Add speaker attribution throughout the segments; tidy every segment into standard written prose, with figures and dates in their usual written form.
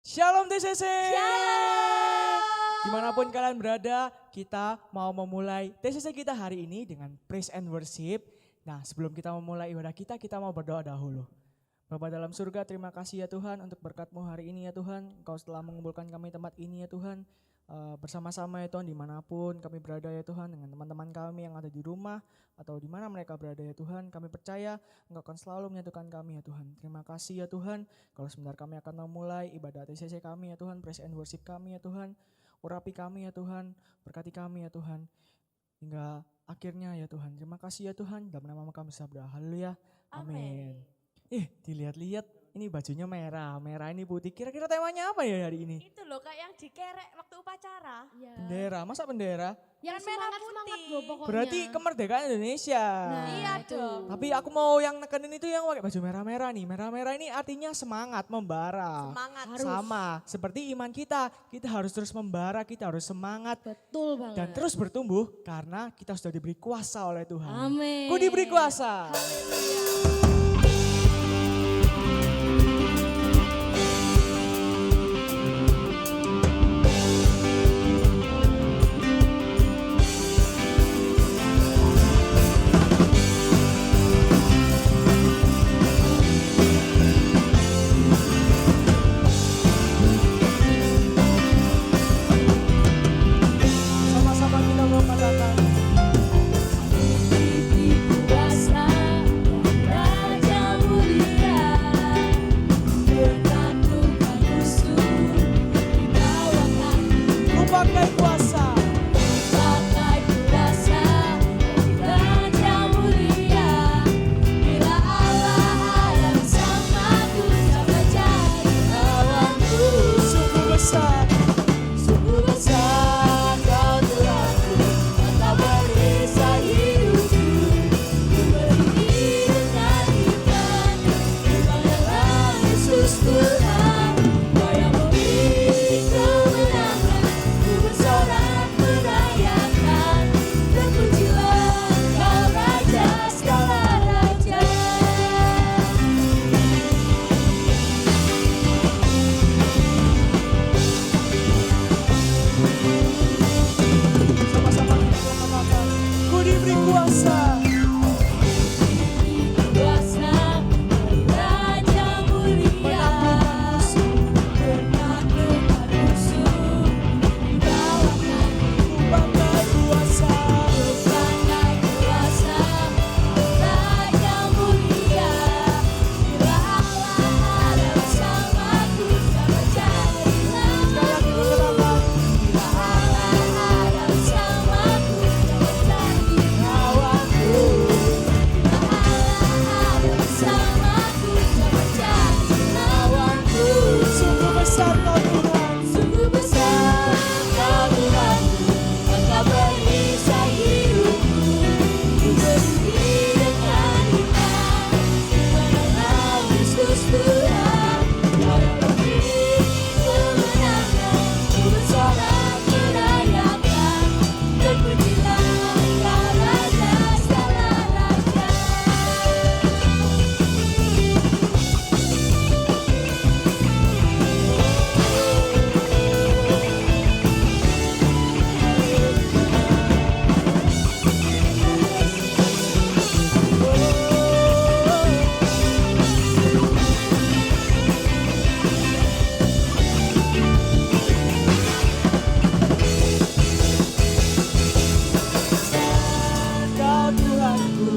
Speaker 1: Shalom TCC.
Speaker 2: Shalom.
Speaker 1: Dimanapun kalian berada, kita mau memulai TCC kita hari ini dengan praise and worship. Nah, sebelum kita memulai ibadah kita mau berdoa dahulu. Bapa dalam surga, terima kasih ya Tuhan untuk berkat-Mu hari ini ya Tuhan. Engkau telah mengumpulkan kami tempat ini ya Tuhan. Bersama-sama ya Tuhan dimanapun kami berada ya Tuhan, dengan teman-teman kami yang ada di rumah atau di mana mereka berada ya Tuhan. Kami percaya Engkau akan selalu menyatukan kami ya Tuhan. Terima kasih ya Tuhan. Kalau sebentar kami akan memulai ibadah TCC kami ya Tuhan, praise and worship kami ya Tuhan. Urapi kami ya Tuhan, berkati kami ya Tuhan. Hingga akhirnya ya Tuhan. Terima kasih ya Tuhan. Dalam nama kami sabda. Haleluya. Amin. Dilihat-lihat ini bajunya merah ini putih. Kira-kira temanya apa ya hari ini?
Speaker 2: Itu loh kayak yang dikerek waktu upacara.
Speaker 3: Ya.
Speaker 1: Bendera, masa bendera?
Speaker 3: Yang
Speaker 2: Kan merah
Speaker 3: semangat
Speaker 2: putih.
Speaker 3: loh pokoknya.
Speaker 1: Berarti kemerdekaan Indonesia.
Speaker 3: Nah,
Speaker 2: Iya
Speaker 3: itu.
Speaker 2: dong.
Speaker 1: Tapi aku mau yang nekenin itu yang pakai baju merah-merah nih. Merah-merah ini artinya semangat, membara.
Speaker 2: Semangat.
Speaker 3: Harus.
Speaker 1: Sama seperti iman kita harus terus membara, kita harus semangat
Speaker 3: Betul banget.
Speaker 1: dan terus bertumbuh karena kita sudah diberi kuasa oleh Tuhan.
Speaker 3: Amin.
Speaker 1: Ku diberi kuasa. Sama-sama kita mau katakan.
Speaker 3: Kuasa Raja mulia, berkatukan musuh di bawah kaki.
Speaker 1: Ku pakai kuasa.
Speaker 3: Pakai kuasa Raja mulia, bila Allah ada bersamaku, dapat jadi lawanku.
Speaker 1: Sungguh besar.
Speaker 3: Sungguh besar Kau Tuhanku, Engkau perisai hidupku. Ku berdiri dengan iman, kepada Yesus Tuhan. Kau yang memberi kemenangan, ku bersorak merayakan. Terpujilah Kau Raja segala raja.
Speaker 1: Sama-sama kita mau katakan. Ku diberi kuasa.
Speaker 3: Kuasa Raja mulia, menaklukkan musuh di bawah kaki.
Speaker 1: Ku pakai kuasa.
Speaker 3: Pakai kuasa Raja mulia, bila Allah ada bersamaku, dapat jadi lawanku. Bila Allah ada bersamaku, dapat jadi lawanku. Bila Allah ada bersamaku, dapat jadi lawanku.
Speaker 1: Sungguh besar kau Tuhan.
Speaker 3: Sungguh besar Kau Tuhanku, Engkau perisai hidupku. Ku berdiri dengan iman, mengenal Yesus Tuhan. Kau yang memberi kemenangan, ku bersorak merayakan. Terpujilah Kau Raja segala raja.
Speaker 1: Kau Tuhanku,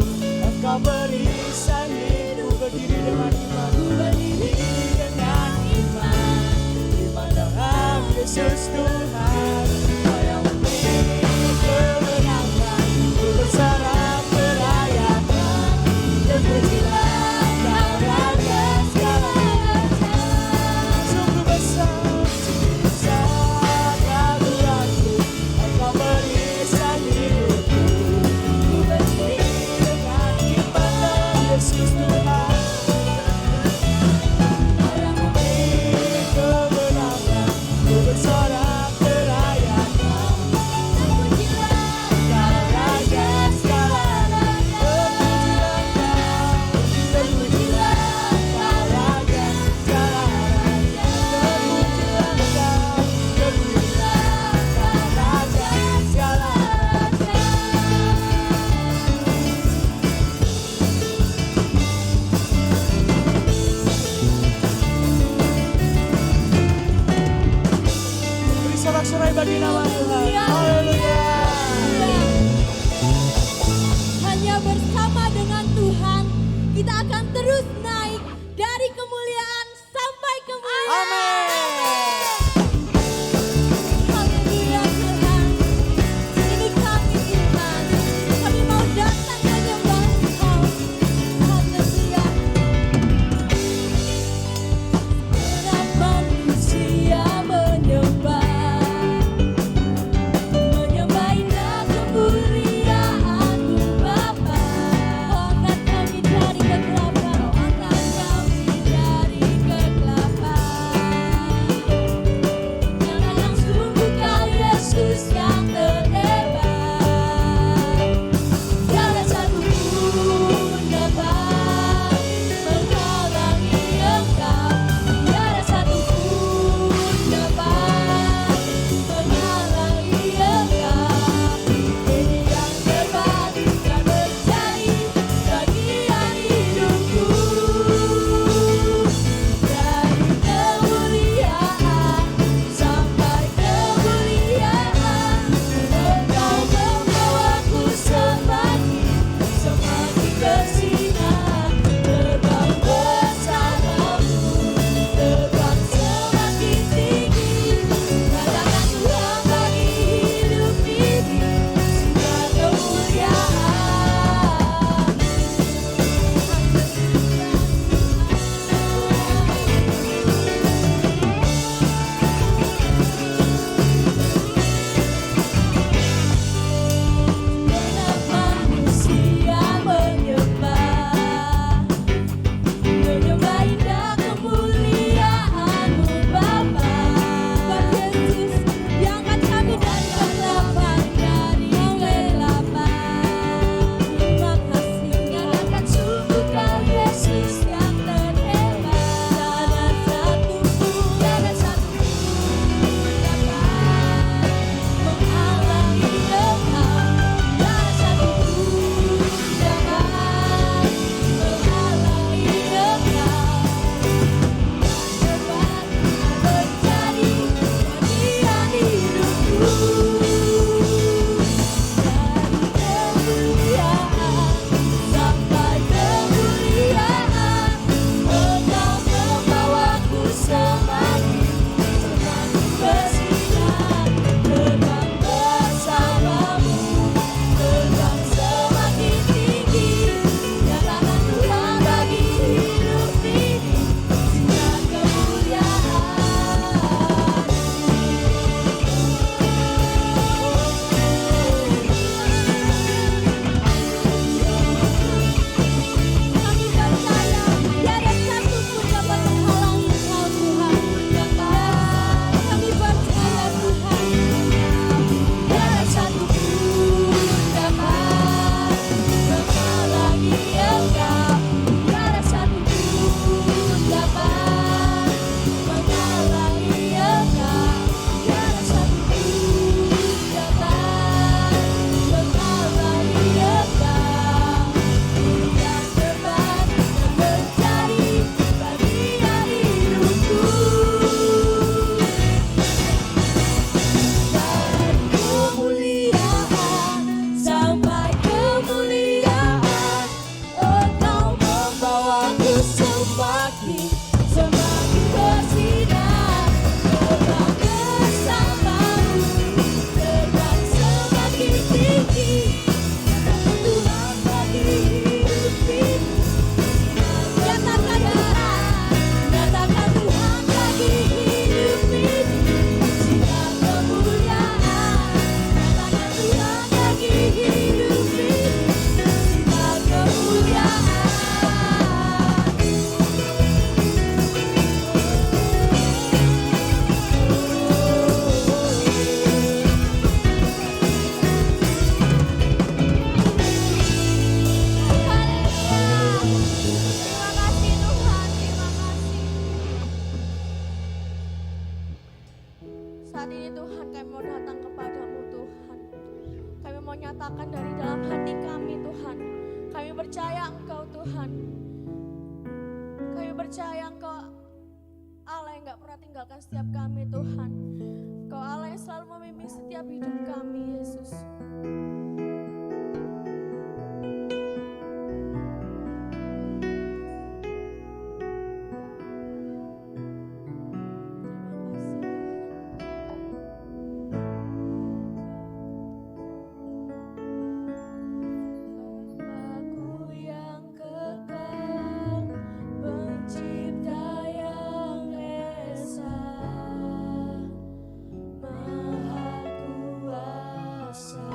Speaker 1: Engkau perisai hidup. Berdiri dengan iman.
Speaker 3: Ku berdiri dengan iman,
Speaker 1: Di pandangan Yesus Tuhan. Kau yang memberi kemenangan. Ku bersorak merayakan.
Speaker 3: terpujilah Kau Raja segala raja.
Speaker 1: Sungguh besar Kau Tuhanku. Engkau perisai hidupku.
Speaker 3: Ku berdiri
Speaker 1: Dengan iman dalam Yesus Tuhan.
Speaker 3: Kau yang memberi
Speaker 1: Kemenangan. Ku bersorak sorak-sorai bagi nama Tuhan. Haleluya.
Speaker 3: Hanya bersama dengan Tuhan kita akan terus naik dari kemuliaan sampai kemuliaan.
Speaker 1: Amin.
Speaker 3: Haleluya Tuhan. Ini kami Tuhan. Kami mau datang menyembah Engkau. Haleluya. Segenap manusia menyembah indah kemuliaan-Mu Bapa. Angkat kami dari kegelapan, angkat kami dari kegelapan. Nyatakan sungguh Kau Yesus yang terhebat. Tiada satu pun dapat menghalangi Engkau. Tiada satu pun dapat menghalangi Engkau. Ini yang terbaik yang terjadi bagian hidupku. Dari kemuliaan sampai kemuliaan, Engkau membawaku semakin bersinar. Terbang bersamamu, terbang semakin tinggi. Katakan Tuhan bagi hidup ini segala kemuliaan. Segenap manusia menyembah indah kemuliaan-Mu Bapa. Tuhan Yesus, diangkat kami dari kegelapan, dari kegelapan. Terima kasih, nyatakan sungguh Kau Yesus yang terhebat. Tiada satu pun dapat menghalangi Engkau. Tiada satu pun dapat menghalangi Engkau. Terbaik terjadi bagian hidupku. Dari kemuliaan sampai kemuliaan, Engkau membawaku semakin bersinar. Terbang bersamamu, terbang semakin tinggi. Nyatakan Tuhan bagi hidup ini sinar kemuliaan. Kami percaya tiada satu pun dapat menghalangi Engkau Tuhan. Kami percaya Tuhan, tiada satu pun dapat menghalangi Engkau. Tiada satu pun dapat menghalangi Engkau. Tiada satu pun dapat menghalangi Engkau. Yang terbaik yang terjadi bagian hidupku. Dari kemuliaan sampai kemuliaan, Engkau membawaku semakin bersinar. Terbang bersamamu, terbang semakin tinggi. Tuhan bagi hidup ini. Nyatakan Tuhan bagi hidup ini sinar kemuliaan. Nyatakan Tuhan bagi hidup ini sinar kemuliaan. Terima kasih Tuhan, terima kasih. Saat ini Tuhan kami mau datang kepadamu Tuhan. Kami mau nyatakan dari dalam hati kami Tuhan. Kami percaya Engkau Tuhan. Kami percaya Engkau Allah yang gak pernah tinggalkan setiap kami Tuhan. Engkau Allah yang selalu membimbing setiap hidup kami, Yesus. Bapa-Ku yang kekal, Pencipta yang esa, Maha Kuasa.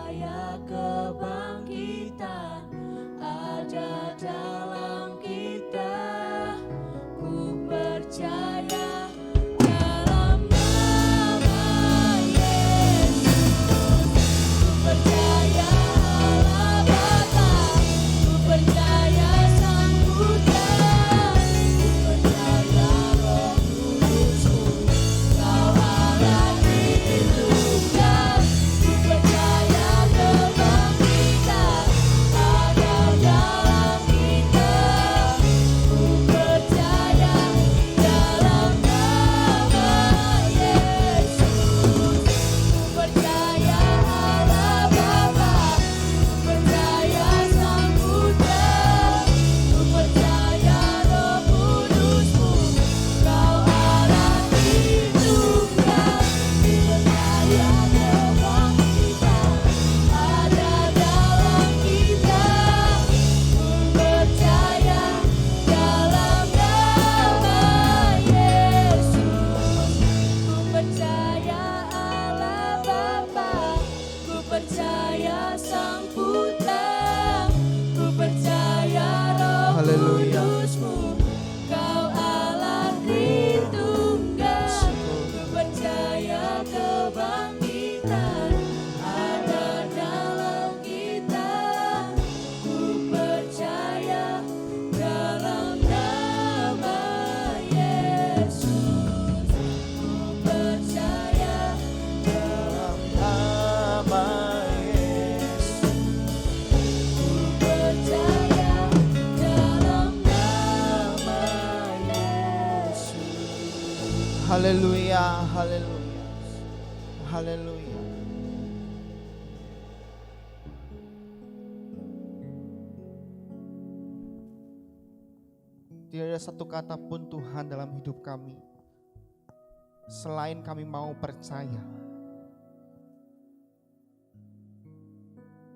Speaker 3: percaya kebangkitan ada dalam kita. Ku percaya dalam nama Yesus. Ku percaya Allah Bapa, ku percaya Sang Putra, ku percaya Roh Kudus-Mu, Kau Allah Tritunggal. Ku percaya kebangkitan ada dalam kita. Ku percaya dalam nama Yesus. Ku percaya Allah Bapa, ku percaya Sang Putra, ku percaya Roh Kudus-Mu, Kau Allah Tritunggal. Ku percaya kebangkitan ada dalam kita. Ku percaya dalam nama Yesus. Ku percaya Allah Bapa, ku percaya Sang Putra, ku percaya Roh
Speaker 4: Haleluya.
Speaker 3: Kudus-Mu, Kau Allah Tritunggal. Ku percaya kebangkitan ada dalam kita. Ku percaya dalam nama Yesus. Ku percaya dalam
Speaker 4: Nama Yesus.
Speaker 3: Ku percaya dalam nama Yesus.
Speaker 4: Haleluya, haleluya. Haleluya. Tidak ada satu kata pun Tuhan dalam hidup kami selain kami mau percaya.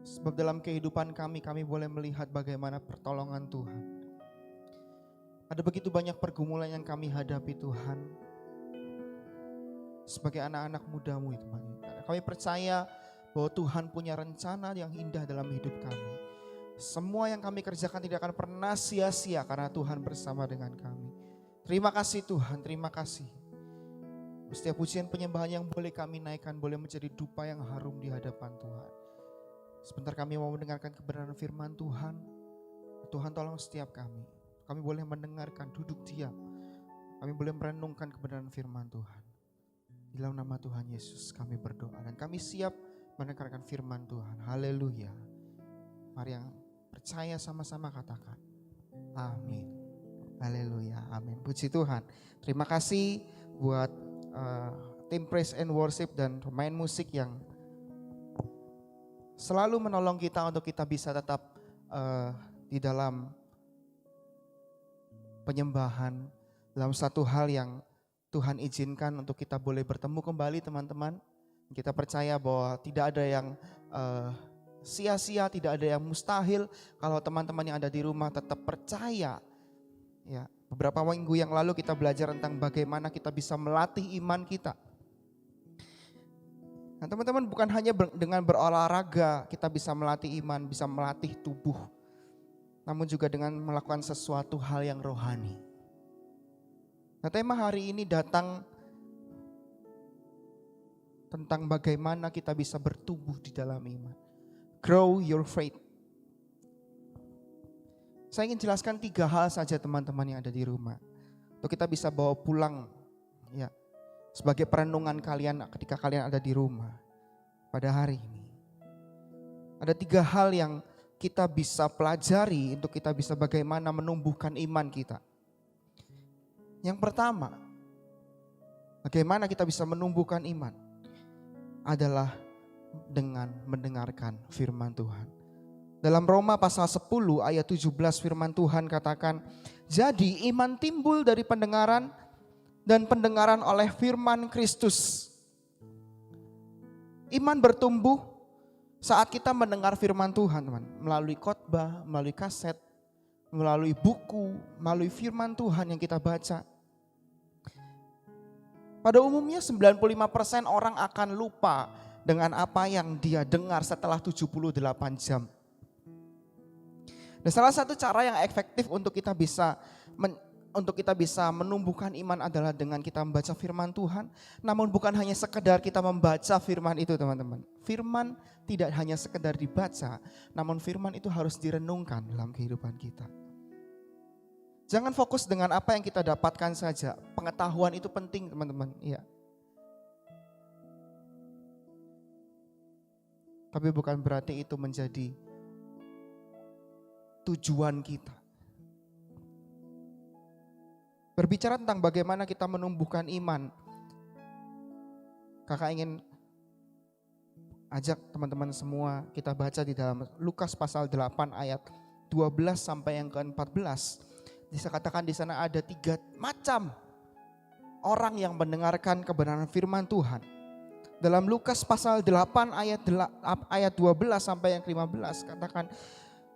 Speaker 4: Sebab dalam kehidupan kami boleh melihat bagaimana pertolongan Tuhan. Ada begitu banyak pergumulan yang kami hadapi Tuhan. Sebagai anak-anak muda-Mu Tuhan. Kami percaya bahwa Tuhan punya rencana yang indah dalam hidup kami. Semua yang kami kerjakan tidak akan pernah sia-sia karena Tuhan bersama dengan kami. Terima kasih Tuhan, terima kasih. Setiap pujian penyembahan yang boleh kami naikkan boleh menjadi dupa yang harum di hadapan Tuhan. Sebentar kami mau mendengarkan kebenaran firman Tuhan. Tuhan tolong setiap kami. Kami boleh mendengarkan, duduk diam. Kami boleh merenungkan kebenaran firman Tuhan. Di dalam nama Tuhan Yesus kami berdoa dan kami siap mendengarkan firman Tuhan. Haleluya. Mari yang percaya sama-sama katakan amin. Haleluya, amin. Puji Tuhan. Terima kasih buat tim Praise and Worship dan pemain musik yang selalu menolong kita untuk kita bisa tetap di dalam penyembahan, dalam satu hal yang Tuhan izinkan untuk kita boleh bertemu kembali teman-teman. Kita percaya bahwa tidak ada yang sia-sia, tidak ada yang mustahil kalau teman-teman yang ada di rumah tetap percaya. Ya, beberapa minggu yang lalu kita belajar tentang bagaimana kita bisa melatih iman kita. Nah teman-teman, bukan hanya dengan berolahraga kita bisa melatih iman, bisa melatih tubuh. Namun juga dengan melakukan sesuatu hal yang rohani. Nah tema hari ini datang tentang bagaimana kita bisa bertumbuh di dalam iman. Grow your faith. Saya ingin jelaskan 3 hal saja teman-teman yang ada di rumah. Untuk kita bisa bawa pulang ya, sebagai perenungan kalian ketika kalian ada di rumah pada hari ini. Ada 3 hal yang kita bisa pelajari untuk kita bisa bagaimana menumbuhkan iman kita. Yang pertama, bagaimana kita bisa menumbuhkan iman adalah dengan mendengarkan firman Tuhan. Dalam Roma pasal 10 ayat 17 firman Tuhan katakan, jadi iman timbul dari pendengaran dan pendengaran oleh firman Kristus. Iman bertumbuh saat kita mendengar firman Tuhan, teman, melalui khotbah, melalui kaset, melalui buku, melalui firman Tuhan yang kita baca. Pada umumnya 95% orang akan lupa dengan apa yang dia dengar setelah 78 jam. Dan salah satu cara yang efektif untuk kita bisa menumbuhkan iman adalah dengan kita membaca firman Tuhan. Namun bukan hanya sekedar kita membaca firman itu, teman-teman. Firman tidak hanya sekedar dibaca, namun firman itu harus direnungkan dalam kehidupan kita. Jangan fokus dengan apa yang kita dapatkan saja. Pengetahuan itu penting, teman-teman. Iya. Tapi bukan berarti itu menjadi tujuan kita. Berbicara tentang bagaimana kita menumbuhkan iman, kakak ingin ajak teman-teman semua kita baca di dalam Lukas pasal 8 ayat 12 sampai yang ke-14. Bisa katakan di sana ada 3 macam orang yang mendengarkan kebenaran firman Tuhan. Dalam Lukas pasal 8 ayat 12 sampai yang ke-15 katakan,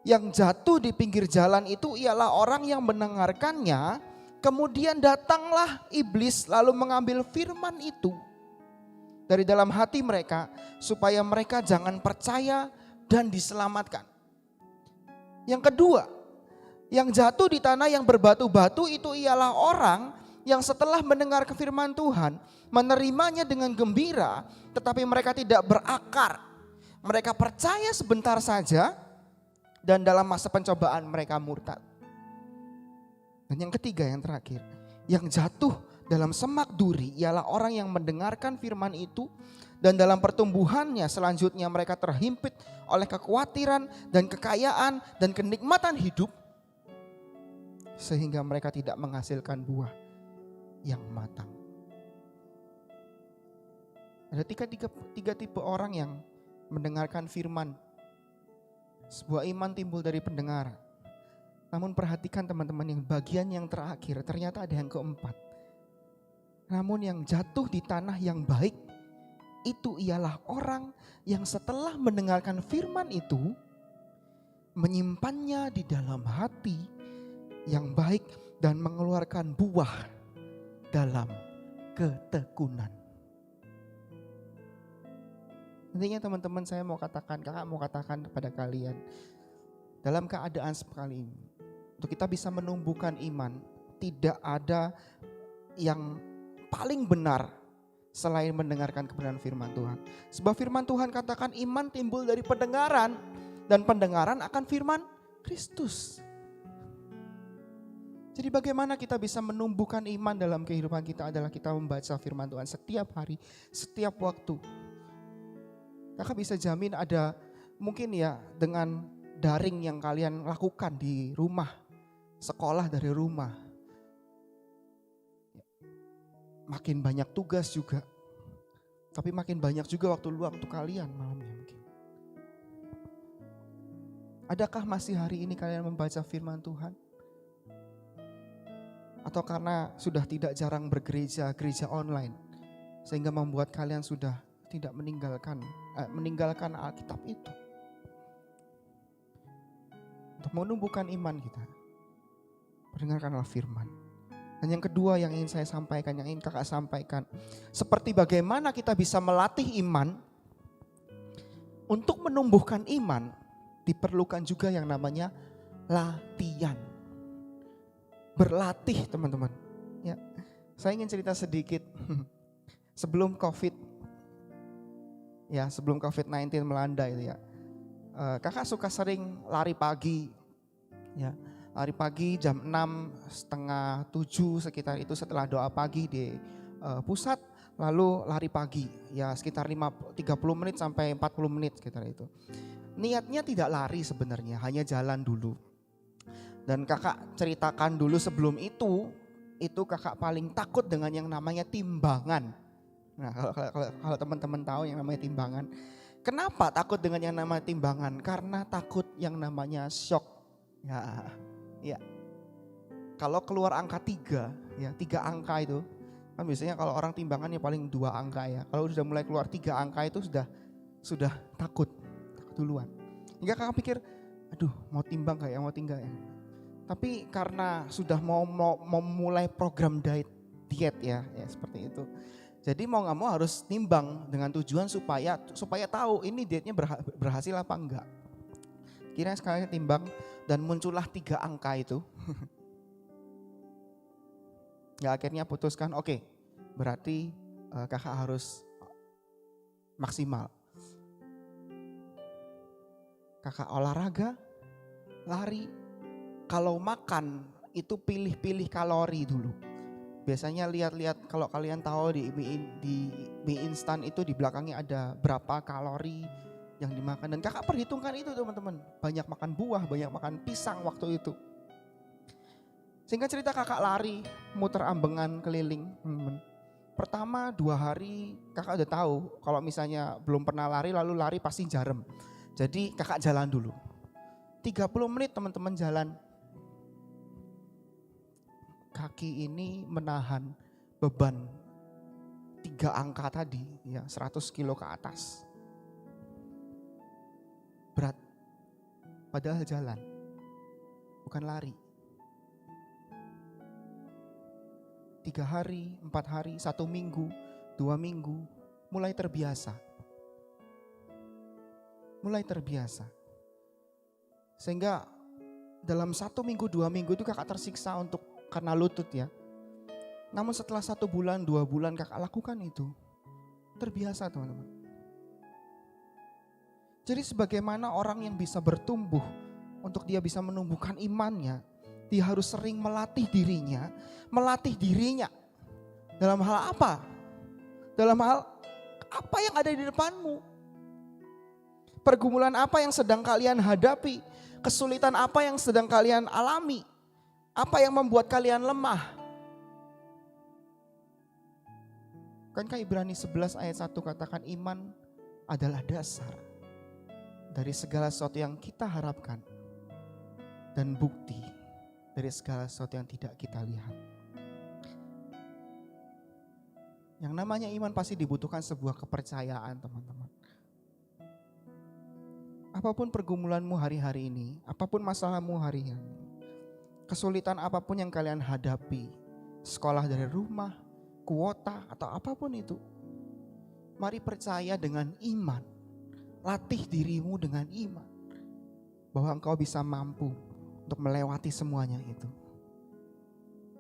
Speaker 4: yang jatuh di pinggir jalan itu ialah orang yang mendengarkannya, kemudian datanglah iblis lalu mengambil firman itu dari dalam hati mereka supaya mereka jangan percaya dan diselamatkan. Yang kedua, yang jatuh di tanah yang berbatu-batu itu ialah orang yang setelah mendengar firman Tuhan, menerimanya dengan gembira, tetapi mereka tidak berakar. Mereka percaya sebentar saja dan dalam masa pencobaan mereka murtad. Dan yang ketiga, yang terakhir, yang jatuh dalam semak duri ialah orang yang mendengarkan firman itu dan dalam pertumbuhannya selanjutnya mereka terhimpit oleh kekhawatiran dan kekayaan dan kenikmatan hidup sehingga mereka tidak menghasilkan buah yang matang. Ada tiga tipe orang yang mendengarkan firman. Sebuah iman timbul dari pendengaran. Namun perhatikan teman-teman, yang bagian yang terakhir ternyata ada yang keempat. Namun yang jatuh di tanah yang baik itu ialah orang yang setelah mendengarkan firman itu menyimpannya di dalam hati yang baik dan mengeluarkan buah dalam ketekunan. Intinya teman-teman, kakak mau katakan kepada kalian, dalam keadaan seperti ini, untuk kita bisa menumbuhkan iman, tidak ada yang paling benar selain mendengarkan kebenaran firman Tuhan. Sebab firman Tuhan katakan iman timbul dari pendengaran, dan pendengaran akan firman Kristus. Jadi bagaimana kita bisa menumbuhkan iman dalam kehidupan kita adalah kita membaca firman Tuhan setiap hari, setiap waktu. Kakak bisa jamin ada mungkin ya dengan daring yang kalian lakukan di rumah, sekolah dari rumah. Makin banyak tugas juga, tapi makin banyak juga waktu luang untuk kalian malamnya mungkin. Adakah masih hari ini kalian membaca firman Tuhan? Atau karena sudah tidak jarang gereja online, sehingga membuat kalian sudah tidak meninggalkan Alkitab itu. Untuk menumbuhkan iman kita, dengarkanlah firman. Dan yang kedua yang ingin saya sampaikan, yang ingin kakak sampaikan, seperti bagaimana kita bisa melatih iman. Untuk menumbuhkan iman diperlukan juga yang namanya latihan. Berlatih teman-teman. Ya, saya ingin cerita sedikit. Sebelum COVID-19 melanda itu ya, kakak suka sering lari pagi. Ya, lari pagi jam 6, setengah 7 sekitar itu, setelah doa pagi di pusat, lalu lari pagi. Ya sekitar 30 menit sampai 40 menit sekitar itu. Niatnya tidak lari sebenarnya, hanya jalan dulu. Dan kakak ceritakan dulu sebelum itu kakak paling takut dengan yang namanya timbangan. Nah kalau teman-teman tahu yang namanya timbangan. Kenapa takut dengan yang namanya timbangan? Karena takut yang namanya shock. Ya. Kalau keluar angka 3, ya 3 angka itu. Kan biasanya kalau orang timbangan ya paling 2 angka ya. Kalau sudah mulai keluar 3 angka itu sudah takut duluan. Hingga kakak pikir, aduh mau timbang gak ya, mau tinggal ya. Tapi karena sudah mau mulai program diet ya seperti itu. Jadi mau nggak mau harus nimbang dengan tujuan supaya tahu ini dietnya berhasil apa enggak. Kira sekali timbang dan muncullah 3 angka itu. Ya akhirnya putuskan oke, berarti kakak harus maksimal. Kakak olahraga, lari, kalau makan itu pilih-pilih kalori dulu. Biasanya lihat-lihat kalau kalian tahu di mie instan itu di belakangnya ada berapa kalori yang dimakan. Dan kakak perhitungkan itu teman-teman. Banyak makan buah, banyak makan pisang waktu itu. Singkat cerita kakak lari, muter ambengan keliling. Pertama 2 hari kakak udah tahu kalau misalnya belum pernah lari lalu lari pasti jarem. Jadi kakak jalan dulu. 30 menit teman-teman jalan. Kaki ini menahan beban 3 angka tadi ya 100 kilo ke atas. Berat. Padahal jalan. Bukan lari. 3 hari, 4 hari, 1 minggu, 2 minggu, mulai terbiasa. Mulai terbiasa. Sehingga dalam 1 minggu, 2 minggu itu kakak tersiksa karena lutut ya. Namun setelah 1 bulan, 2 bulan kakak lakukan itu. Terbiasa teman-teman. Jadi sebagaimana orang yang bisa bertumbuh untuk dia bisa menumbuhkan imannya, dia harus sering melatih dirinya. Melatih dirinya dalam hal apa? Dalam hal apa yang ada di depanmu? Pergumulan apa yang sedang kalian hadapi? Kesulitan apa yang sedang kalian alami? Apa yang membuat kalian lemah? Kankah Ibrani 11 ayat 1 katakan iman adalah dasar dari segala sesuatu yang kita harapkan dan bukti dari segala sesuatu yang tidak kita lihat. Yang namanya iman pasti dibutuhkan sebuah kepercayaan teman-teman. Apapun pergumulanmu hari-hari ini, apapun masalahmu hari ini, kesulitan apapun yang kalian hadapi, sekolah dari rumah, kuota atau apapun itu, mari percaya dengan iman, latih dirimu dengan iman, bahwa engkau bisa mampu untuk melewati semuanya itu.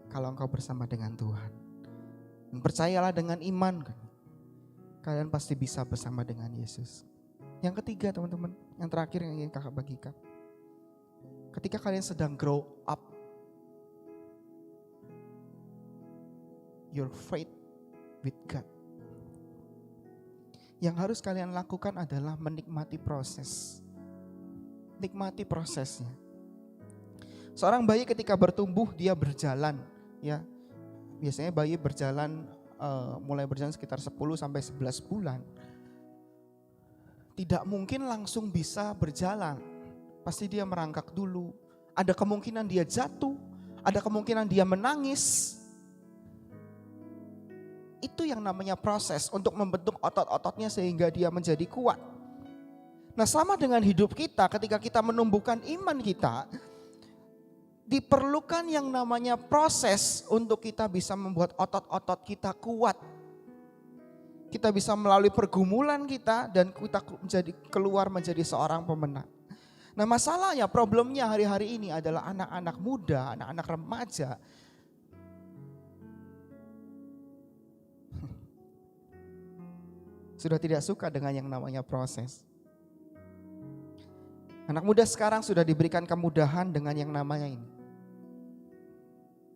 Speaker 4: Kalau engkau bersama dengan Tuhan, dan percayalah dengan iman, kalian pasti bisa bersama dengan Yesus. Yang ketiga teman-teman, yang terakhir yang ingin kakak bagikan, ketika kalian sedang grow up, your faith with God. Yang harus kalian lakukan adalah menikmati proses. Nikmati prosesnya. Seorang bayi ketika bertumbuh dia berjalan, ya. Biasanya bayi berjalan mulai berjalan sekitar 10 sampai 11 bulan. Tidak mungkin langsung bisa berjalan. Pasti dia merangkak dulu. Ada kemungkinan dia jatuh, ada kemungkinan dia menangis. Itu yang namanya proses untuk membentuk otot-ototnya sehingga dia menjadi kuat. Nah, sama dengan hidup kita, ketika kita menumbuhkan iman kita, diperlukan yang namanya proses untuk kita bisa membuat otot-otot kita kuat. Kita bisa melalui pergumulan kita dan kita keluar menjadi seorang pemenang. Nah, masalahnya, problemnya hari-hari ini adalah anak-anak muda, anak-anak remaja sudah tidak suka dengan yang namanya proses. Anak muda sekarang sudah diberikan kemudahan dengan yang namanya ini,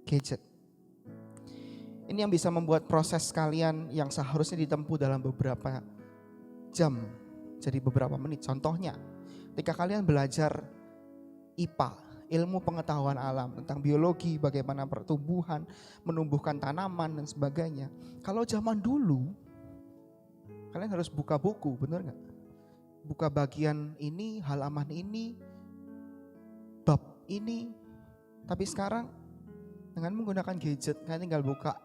Speaker 4: gadget. Ini yang bisa membuat proses kalian yang seharusnya ditempuh dalam beberapa jam jadi beberapa menit. Contohnya, ketika kalian belajar IPA, ilmu pengetahuan alam tentang biologi, bagaimana pertumbuhan, menumbuhkan tanaman dan sebagainya. Kalau zaman dulu, kalian harus buka buku, benar gak? Buka bagian ini, halaman ini, bab ini. Tapi sekarang dengan menggunakan gadget, kalian tinggal buka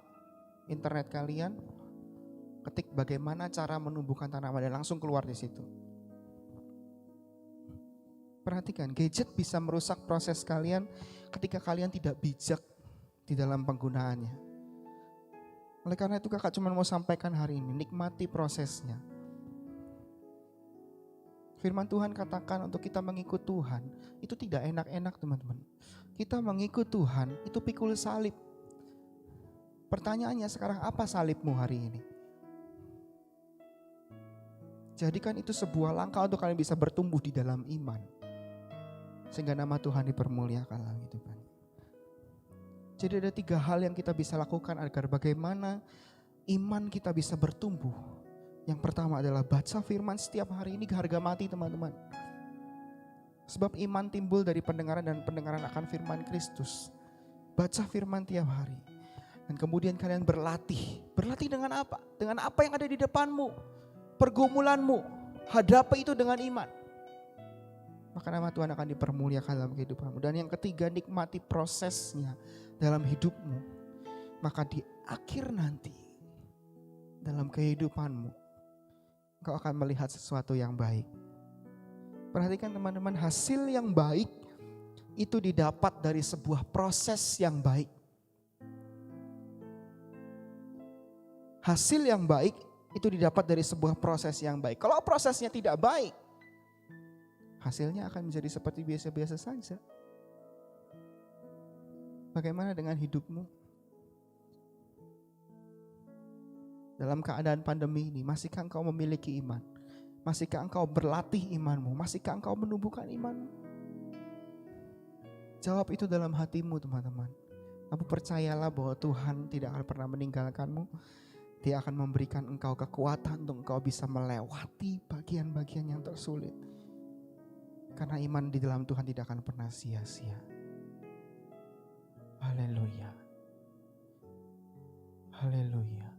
Speaker 4: internet kalian, ketik bagaimana cara menumbuhkan tanaman dan langsung keluar di situ. Perhatikan, gadget bisa merusak proses kalian ketika kalian tidak bijak di dalam penggunaannya. Oleh karena itu kakak cuma mau sampaikan hari ini, nikmati prosesnya. Firman Tuhan katakan untuk kita mengikut Tuhan, itu tidak enak-enak teman-teman. Kita mengikut Tuhan, itu pikul salib. Pertanyaannya sekarang, apa salibmu hari ini? Jadikan itu sebuah langkah untuk kalian bisa bertumbuh di dalam iman. Sehingga nama Tuhan dipermuliakan dalam kehidupan. Jadi ada 3 hal yang kita bisa lakukan agar bagaimana iman kita bisa bertumbuh. Yang pertama adalah baca firman setiap hari, ini harga mati teman-teman. Sebab iman timbul dari pendengaran dan pendengaran akan firman Kristus. Baca firman tiap hari. Dan kemudian kalian berlatih. Berlatih dengan apa? Dengan apa yang ada di depanmu. Pergumulanmu. Hadapi itu dengan iman. Maka nama Tuhan akan dipermuliakan dalam kehidupanmu. Dan yang ketiga, nikmati prosesnya dalam hidupmu. Maka di akhir nanti dalam kehidupanmu engkau akan melihat sesuatu yang baik. Perhatikan teman-teman, hasil yang baik itu didapat dari sebuah proses yang baik. Hasil yang baik itu didapat dari sebuah proses yang baik. Kalau prosesnya tidak baik, hasilnya akan menjadi seperti biasa-biasa saja. Bagaimana dengan hidupmu? Dalam keadaan pandemi ini, masihkah engkau memiliki iman? Masihkah engkau berlatih imanmu? Masihkah engkau menumbuhkan imanmu? Jawab itu dalam hatimu teman-teman. Kamu percayalah bahwa Tuhan tidak akan pernah meninggalkanmu. Dia akan memberikan engkau kekuatan untuk engkau bisa melewati bagian-bagian yang tersulit. Karena iman di dalam Tuhan tidak akan pernah sia-sia. Haleluya. Haleluya.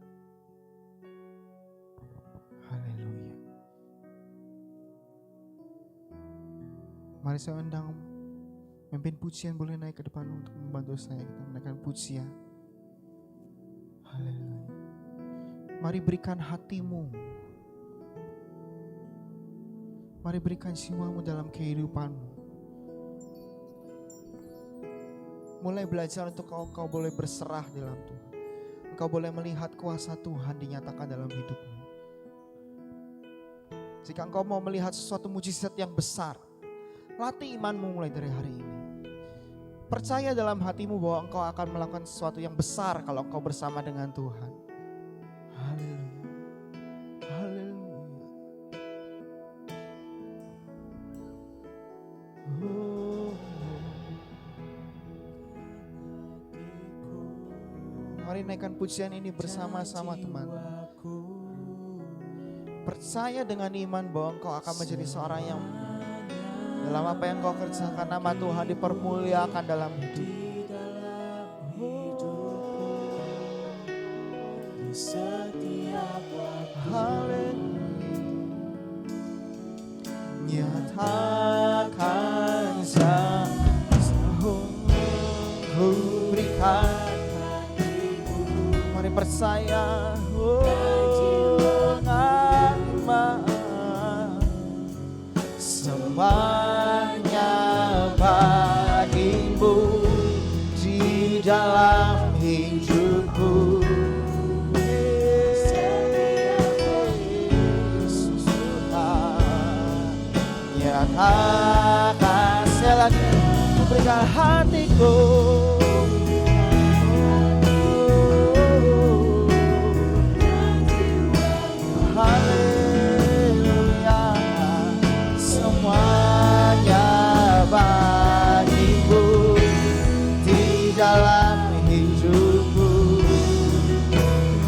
Speaker 4: Haleluya. Mari saya undang pemimpin pujian boleh naik ke depan untuk membantu saya. Kita menaikkan pujian. Haleluya. Mari berikan hatimu. Mari berikan jiwamu dalam kehidupanmu. Mulai belajar untuk engkau boleh berserah dalam Tuhan. Engkau boleh melihat kuasa Tuhan dinyatakan dalam hidupmu. Jika engkau mau melihat sesuatu mujizat yang besar, latih imanmu mulai dari hari ini. Percaya dalam hatimu bahwa engkau akan melakukan sesuatu yang besar kalau engkau bersama dengan Tuhan. Haleluya. Haleluya. Mari naikkan pujian ini bersama-sama teman-teman. Percaya dengan iman bahwa engkau akan menjadi seorang yang dalam apa yang engkau kerjakan nama Tuhan dipermuliakan dalam hidup. Nyatakan ku berikan. Mari percaya. Semuanya bagimu di dalam hidupku. Yesus nyatakan selagi ku berikan hatiku. Bagimu di dalam hidupku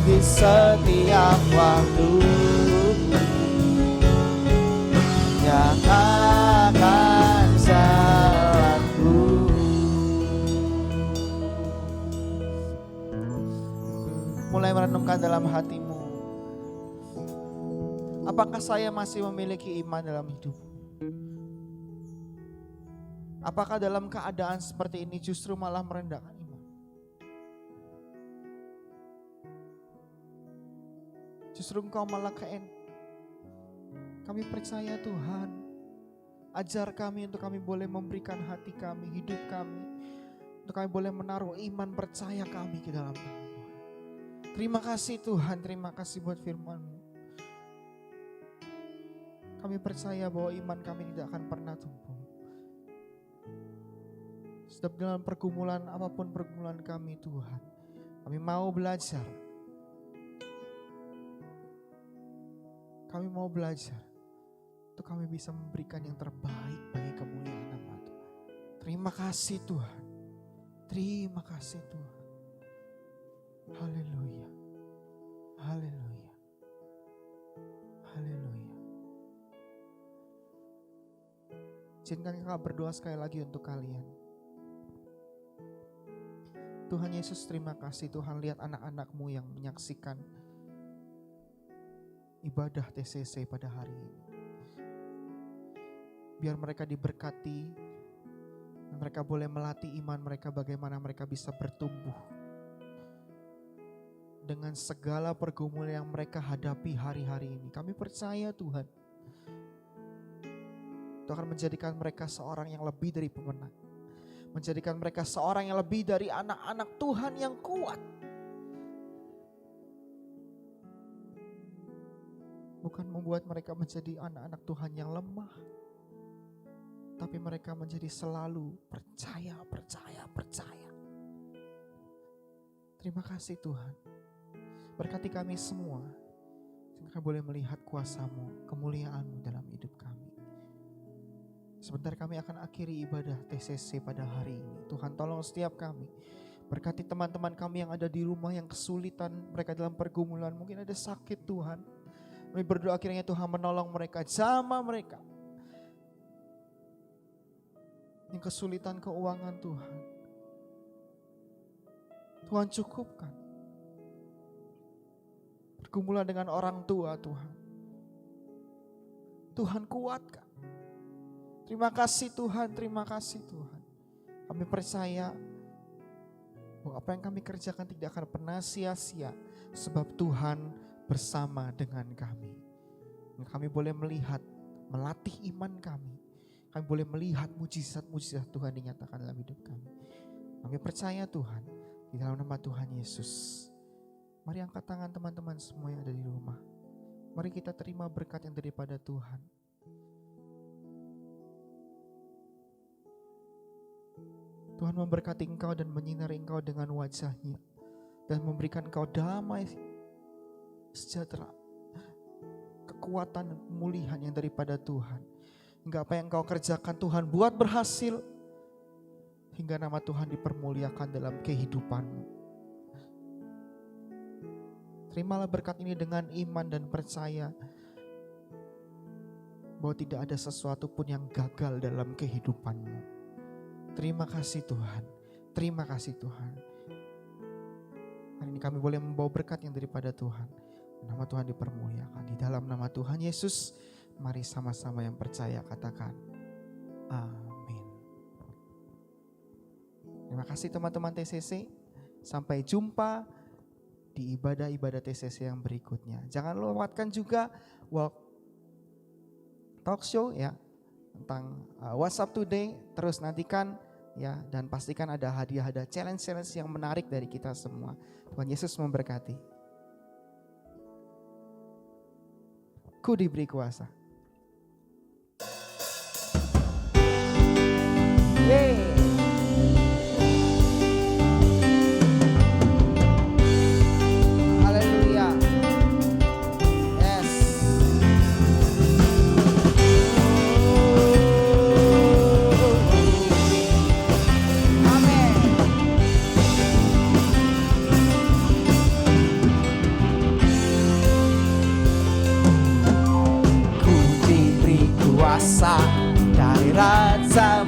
Speaker 4: di setiap waktu nyatakan salahku. Mulai merenungkan dalam hatimu, apakah saya masih memiliki iman dalam hidupku? Apakah dalam keadaan seperti ini justru malah merendahkan iman? Justru engkau malah kami percaya Tuhan. Ajar kami untuk kami boleh memberikan hati kami, hidup kami. Untuk kami boleh menaruh iman percaya kami ke dalam tangan Tuhan. Terima kasih Tuhan, terima kasih buat firman-Mu. Kami percaya bahwa iman kami tidak akan pernah tumbuh. Setiap dalam pergumulan, apapun pergumulan kami Tuhan, kami mau belajar. Kami mau belajar untuk kami bisa memberikan yang terbaik bagi kemuliaan nama Tuhan. Terima kasih Tuhan. Terima kasih Tuhan. Haleluya. Haleluya. Haleluya. Izinkan Kakak berdoa sekali lagi untuk kalian. Tuhan Yesus, terima kasih Tuhan, lihat anak-anak-Mu yang menyaksikan ibadah TCC pada hari ini. Biar mereka diberkati dan mereka boleh melatih iman mereka bagaimana mereka bisa bertumbuh dengan segala pergumulan yang mereka hadapi hari-hari ini. Kami percaya Tuhan, Tuhan akan menjadikan mereka seorang yang lebih dari pemenang. Menjadikan mereka seorang yang lebih dari anak-anak Tuhan yang kuat. Bukan membuat mereka menjadi anak-anak Tuhan yang lemah. Tapi mereka menjadi selalu percaya. Terima kasih Tuhan. Berkati kami semua. Sehingga boleh melihat kuasa-Mu, kemuliaan-Mu dalam hidup kami. Sebentar kami akan akhiri ibadah TCC pada hari ini. Tuhan tolong setiap kami. Berkati teman-teman kami yang ada di rumah yang kesulitan, mereka dalam pergumulan, mungkin ada sakit Tuhan. Kami berdoa kiranya Tuhan menolong mereka, jamah mereka. Yang kesulitan keuangan Tuhan. Tuhan cukupkan. Pergumulan dengan orang tua Tuhan. Tuhan kuatkan. Terima kasih Tuhan, terima kasih Tuhan. Kami percaya bahwa apa yang kami kerjakan tidak akan pernah sia-sia. Sebab Tuhan bersama dengan kami. Kami boleh melihat, melatih iman kami. Kami boleh melihat mujizat-mujizat Tuhan dinyatakan dalam hidup kami. Kami percaya Tuhan, di dalam nama Tuhan Yesus. Mari angkat tangan teman-teman semua yang ada di rumah. Mari kita terima berkat yang daripada Tuhan. Tuhan memberkati engkau dan menyinari engkau dengan wajah-Nya dan memberikan engkau damai, sejahtera, kekuatan dan pemulihan yang daripada Tuhan. Hingga apa yang engkau kerjakan Tuhan buat berhasil, hingga nama Tuhan dipermuliakan dalam kehidupanmu. Terimalah berkat ini dengan iman dan percaya bahwa tidak ada sesuatu pun yang gagal dalam kehidupanmu. Terima kasih Tuhan, terima kasih Tuhan. Hari ini kami boleh membawa berkat yang daripada Tuhan. Nama Tuhan dipermuliakan. Di dalam nama Tuhan Yesus, mari sama-sama yang percaya katakan amin. Terima kasih teman-teman TCC. Sampai jumpa di ibadah-ibadah TCC yang berikutnya. Jangan lewatkan juga talk show ya tentang WhatsApp Today. Terus nantikan ya, dan pastikan ada hadiah, ada challenge-challenge yang menarik dari kita semua. Tuhan Yesus memberkati. Ku diberi kuasa. Yeay. Haleluya. Yes. Kuasa dari Raja